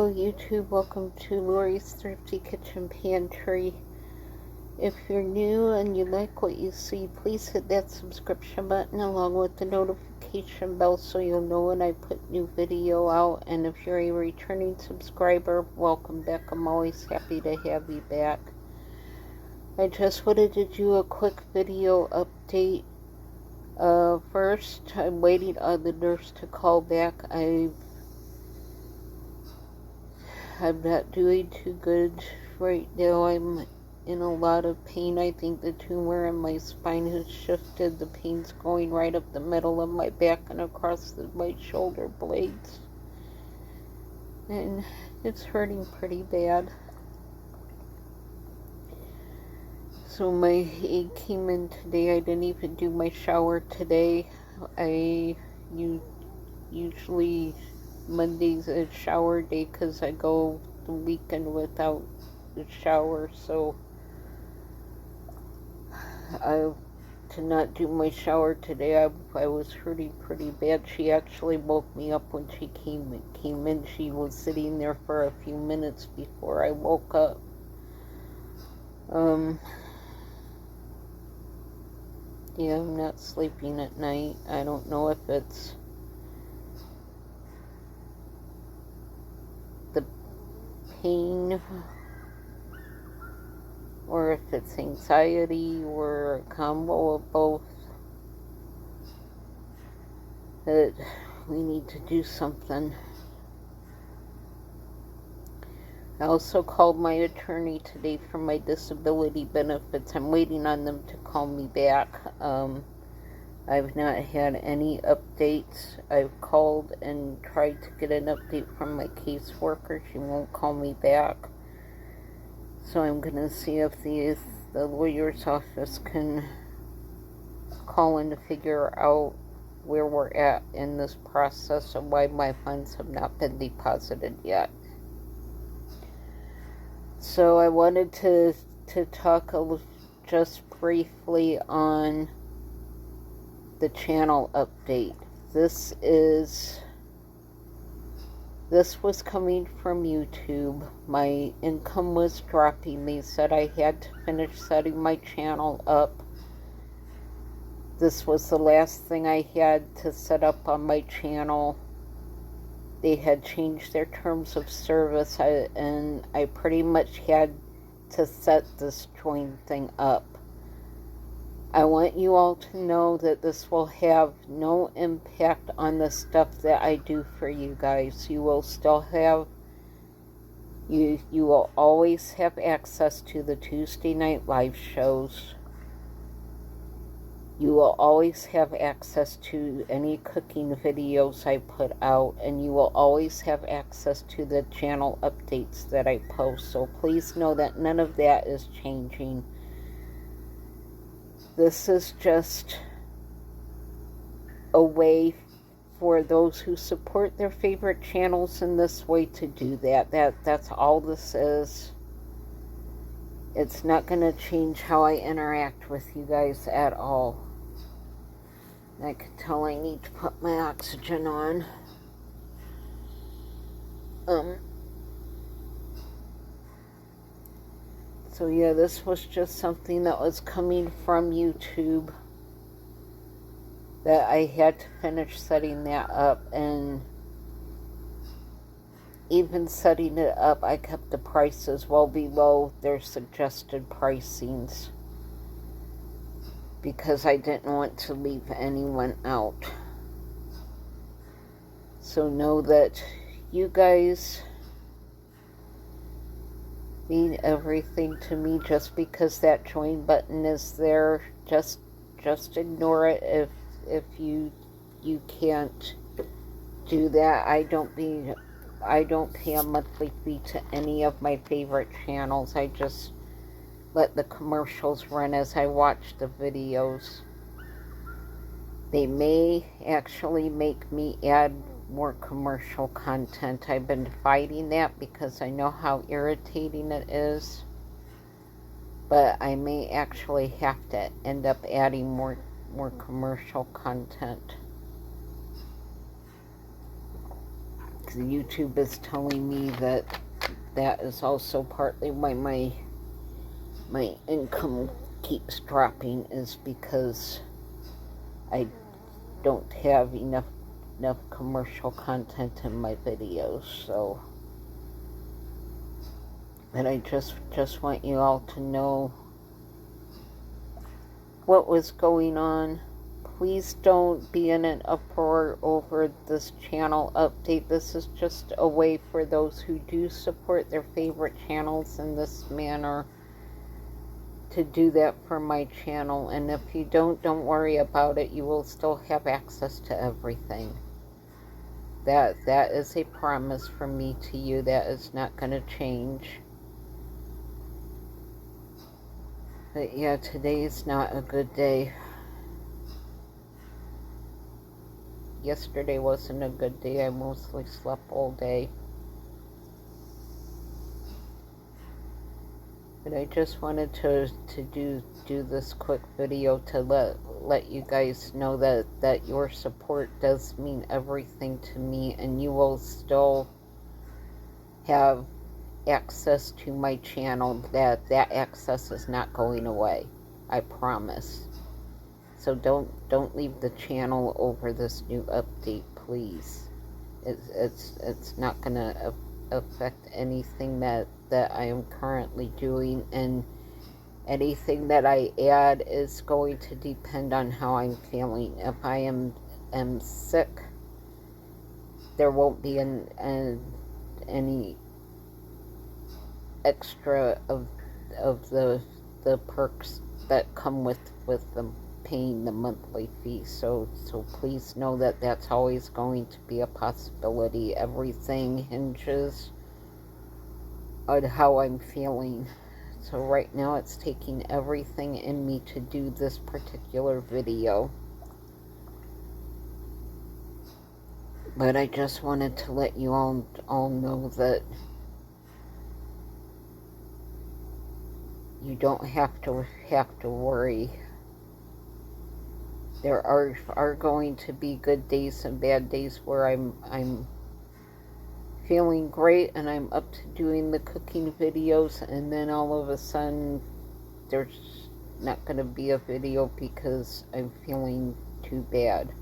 Hello YouTube, welcome to Lori's Thrifty Kitchen Pantry. If you're new and you like what you see, please hit that subscription button along with the notification bell so you'll know when I put new video out. And if you're a returning subscriber, welcome back. I'm always happy to have you back. I just wanted to do a quick video update. First, I'm waiting on the nurse to call back. I'm not doing too good right now. I'm in a lot of pain. I think the tumor in my spine has shifted. The pain's going right up the middle of my back and across my shoulder blades. And it's hurting pretty bad. So my aide came in today. I didn't even do my shower today. Usually Monday's a shower day because I go the weekend without the shower, so to not do my shower today, I was hurting pretty bad. She actually woke me up when she came in. She was sitting there for a few minutes before I woke up. Yeah, I'm not sleeping at night. I don't know if it's the pain or if it's anxiety or a combo of both, that we need to do something. I also called my attorney today for my disability benefits. I'm waiting on them to call me back. I've not had any updates. I've called and tried to get an update from my caseworker. She won't call me back. So I'm going to see if the lawyer's office can call in to figure out where we're at in this process and why my funds have not been deposited yet. So I wanted to talk just briefly on the channel update. This was coming from YouTube. My income was dropping. They said I had to finish setting my channel up. This was the last thing I had to set up on my channel. They had changed their terms of service, and I pretty much had to set this join thing up. I want you all to know that this will have no impact on the stuff that I do for you guys. You will still have, you will always have access to the Tuesday night live shows. You will always have access to any cooking videos I put out, and you will always have access to the channel updates that I post. So please know that none of that is changing. This is just a way for those who support their favorite channels in this way to do that. That's all this is. It's not going to change how I interact with you guys at all. I can tell I need to put my oxygen on. So yeah, this was just something that was coming from YouTube that I had to finish setting that up, and even setting it up, I kept the prices well below their suggested pricings because I didn't want to leave anyone out. So know that you guys mean everything to me. Just because that join button is there, just ignore it if you can't do that. I don't pay a monthly fee to any of my favorite channels. I just let the commercials run as I watch the videos. They may actually make me add more commercial content. I've been fighting that because I know how irritating it is. But I may actually have to end up adding more commercial content. YouTube is telling me that that is also partly why my income keeps dropping, is because I don't have enough commercial content in my videos. So, but I just want you all to know what was going on. Please don't be in an uproar over this channel update. This is just a way for those who do support their favorite channels in this manner to do that for my channel. And if you don't worry about it. You will still have access to everything. That is a promise from me to you. That is not going to change. But yeah, today's not a good day. Yesterday wasn't a good day. I mostly slept all day. But I just wanted to do this quick video to let you guys know that your support does mean everything to me, and you will still have access to my channel. That access is not going away. I promise. So don't leave the channel over this new update, please. It's not gonna affect anything that I am currently doing, and anything that I add is going to depend on how I'm feeling. If I am sick, there won't be any extra of the perks that come with them paying the monthly fee. So please know that that's always going to be a possibility. Everything hinges on how I'm feeling. So right now it's taking everything in me to do this particular video. But I just wanted to let you all know that you don't have to worry. There are going to be good days and bad days where I'm feeling great and I'm up to doing the cooking videos, and then all of a sudden there's not going to be a video because I'm feeling too bad.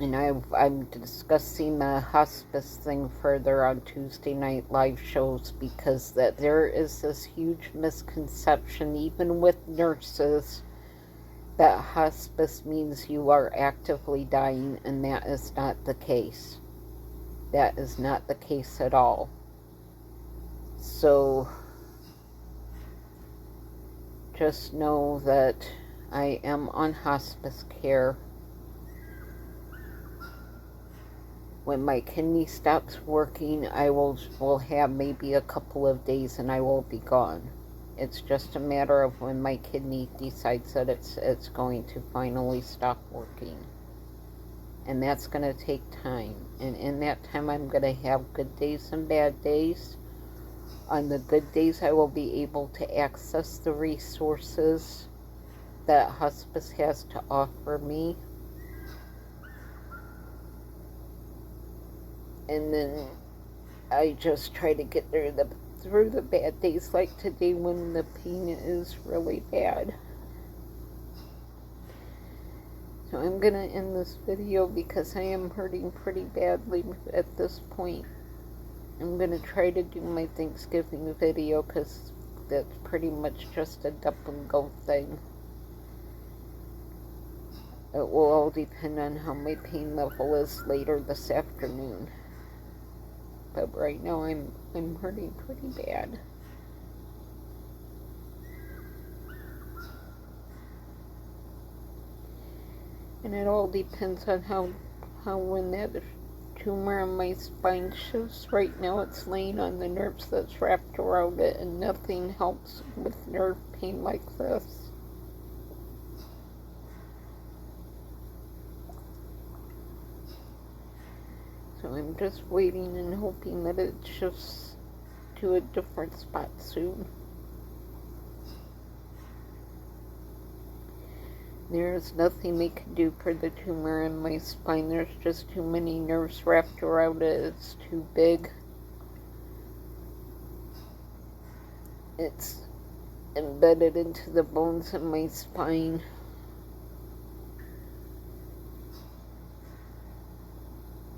And I'm discussing the hospice thing further on Tuesday night live shows, because that there is this huge misconception, even with nurses, that hospice means you are actively dying, and that is not the case. That is not the case at all. So just know that I am on hospice care. When my kidney stops working, I will have maybe a couple of days and I will be gone. It's just a matter of when my kidney decides that it's going to finally stop working. And that's going to take time. And in that time, I'm going to have good days and bad days. On the good days, I will be able to access the resources that hospice has to offer me. And then I just try to get through the bad days, like today when the pain is really bad. So I'm going to end this video because I am hurting pretty badly at this point. I'm going to try to do my Thanksgiving video because that's pretty much just a dump and go thing. It will all depend on how my pain level is later this afternoon. But right now I'm hurting pretty bad. And it all depends on how when that tumor on my spine shifts. Right now it's laying on the nerves that's wrapped around it, and nothing helps with nerve pain like this. So I'm just waiting and hoping that it shifts to a different spot soon. There's nothing they can do for the tumor in my spine. There's just too many nerves wrapped around it. It's too big. It's embedded into the bones in my spine.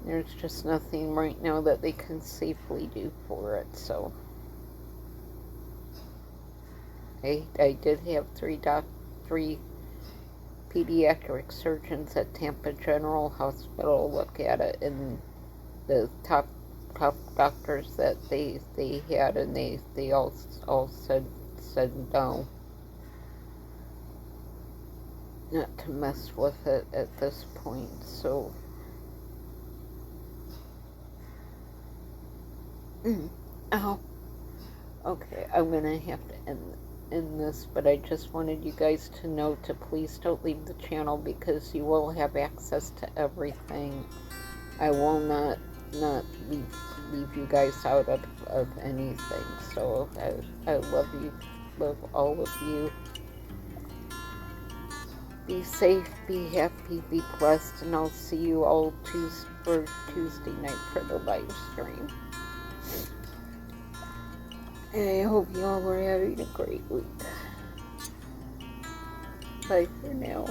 There's just nothing right now that they can safely do for it, so I did have three pediatric surgeons at Tampa General Hospital look at it, and the top doctors that they had, and they all said no, not to mess with it at this point. So ow. Okay, I'm gonna have to end this, but I just wanted you guys to know to please don't leave the channel, because you will have access to everything. I will not leave you guys out of anything. So I love you, love all of you. Be safe, be happy, be blessed, and I'll see you all Tuesday night for the live stream. And I hope you all are having a great week. Bye for now.